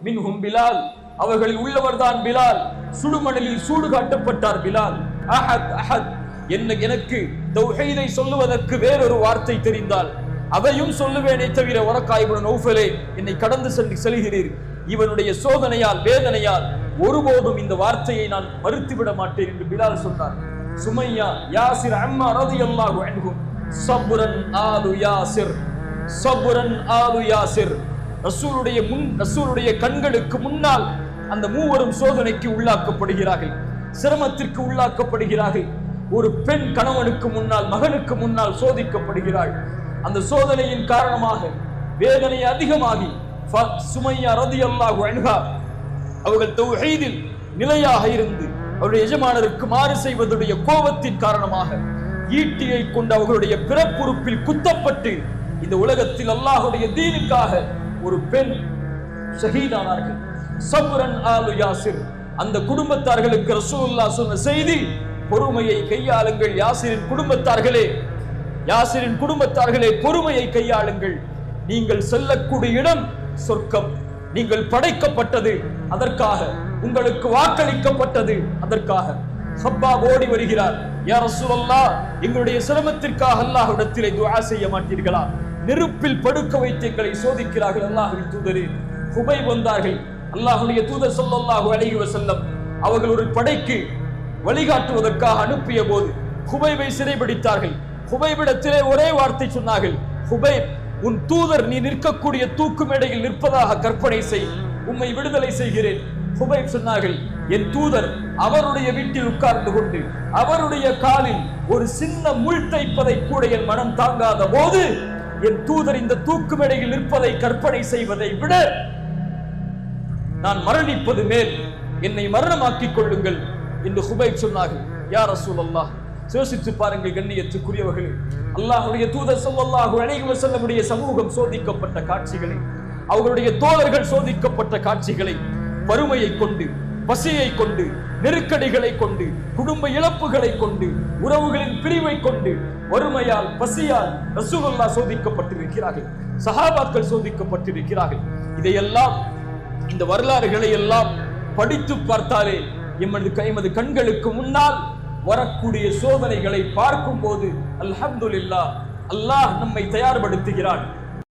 மின்ஹும் பிலால், அவர்களில் உள்ளவர்தான் பிலால். சுடுமணலில் சூடு காட்டப்பட்டார் பிலால். அஹத் அஹத், எனக்கு தௌஹீதை சொல்லுவதற்கு வேறொரு வார்த்தை தெரிந்தால் அதையும் சொல்லுவேனே தவிர வரக்கா இப்னு நௌஃபலே, என்னை கடந்து செல்கிறீர். இவனுடைய சோதனையால் வேதனையால் ஒருபோதும் இந்த வார்த்தையை நான் மறுத்துவிட மாட்டேன் என்று பிலால் சொன்னார். சுமையா, யாசிர், அம்மா ரலியல்லாஹு அன்ஹும், சப்ரன் ஆலு யாசிர், சப்ரன் ஆலு யாசிர். ரசூலுடைய கண்களுக்கு முன்னால் அந்த மூவரும் சோதனைக்கு உள்ளாக்கப்படுகிறார்கள், சிரமத்திற்கு உள்ளாக்கப்படுகிறார்கள். ஒரு பெண் கணவனுக்கு முன்னால், மகனுக்கு முன்னால் சோதிக்கப்படுகிறாள். அந்த சோதனையின் காரணமாக வேதனை அதிகமாகி சுமையா ரலியல்லாஹு அன்ஹா அவர்கள் தௌஹீதில் நிலையாக இருந்து அவருடைய எஜமானருக்கு மாறு செய்வதுடைய கோபத்தின் காரணமாக ஈட்டியை கொண்டு அவர்களுடைய பிறப்புறுப்பில் குத்தப்பட்டு இந்த உலகத்தில் அல்லாஹ்வுடைய தீனுக்காக ஒரு பெண் ஷஹீதானார்கள். சப்ரன் ஆலு யாசிர். அந்த குடும்பத்தார்களுக்கு ரசூலுல்லாஹ் சொன்ன செய்தி, பொறுமையை கையாளுங்கள் யாசிரின் குடும்பத்தார்களே, யாசிரின் குடும்பத்தார்களே, பொறுமையை கையாளுங்கள். நீங்கள் செல்லக்கூடிய இடம் சொர்க்கம். நீங்கள் படைக்கப்பட்டது அதற்காக, உங்களுக்கு வாக்களிக்கப்பட்டது அதற்காக. ஹப்பாப் ஓடி வருகிறார். யா ரசூலல்லாஹ், எங்களுடைய சிரமத்திற்காக அல்லாஹ்விடத்திலே துஆ செய்ய மாட்டீர்களா? நெருப்பில் படுக்க வைத்து எங்களை சோதிக்கிறார்கள் அல்லாஹ்வின் தூதரே. ஹுபைப் வந்தார்கள். அல்லாஹ்வுடைய தூதர் ஸல்லல்லாஹு அலைஹி வஸல்லம் அவர்கள் ஒரு படைக்கு வழிகாட்டுவதற்காக அனுப்பிய போது ஹுபைபை சிறைபிடித்தார்கள். ஹுபைபிடத்திலே ஒரே வார்த்தை சொன்னார்கள், ஹுபைப், உன் தூதர் நீ நிற்கக்கூடிய தூக்கு மேடையில் நிற்பதாக கற்பனை செய், உம்மை விடுதலை செய்கிறேன். ஹுபைப் சொன்னார்கள், என் தூதர் அவருடைய வீட்டில் உட்கார்ந்து கொண்டு அவருடைய காலில் ஒரு சின்ன முள் தைப்பதை கூட என் மனம் தாங்காத போது என் தூதர் இந்த தூக்கு மேடையில் நிற்பதை கற்பனை செய்வதை விட நான் மரணிப்பது மேல், என்னை மரணமாக்கிக் கொள்ளுங்கள் என்று ஹுபைப் சொன்னார்கள். யா ரசூலல்லாஹ், யோசித்து பாருங்கள் கண்ணியத்துக்குரியவர்களே, அல்லாஹ்வுடைய தூதர் ஸல்லல்லாஹு அலைஹி வஸல்லமுடைய சமூகம் சோதிக்கப்பட்ட காட்சிகளை, அவர்களுடைய தோழர்கள் சோதிக்கப்பட்ட காட்சிகளை, வறுமையை கொண்டு, பசியை கொண்டு, நெருக்கடிகளை கொண்டு, குடும்ப இழப்புகளை கொண்டு, உறவுகளின் பிரிவை கொண்டு, வறுமையால் பசியால் ரசூலுல்லாஹ் சோதிக்கப்பட்டிருக்கிறார்கள், சஹாபாக்கள் சோதிக்கப்பட்டிருக்கிறார்கள். இதையெல்லாம், இந்த வரலாறுகளை எல்லாம் படித்து பார்த்தாலே எமது கண்களுக்கு முன்னால் வரக்கூடிய சோதனைகளை பார்க்கும் போது அல்ஹம்துலில்லாஹ், அல்லாஹ் நம்மை தயார்படுத்துகிறான்.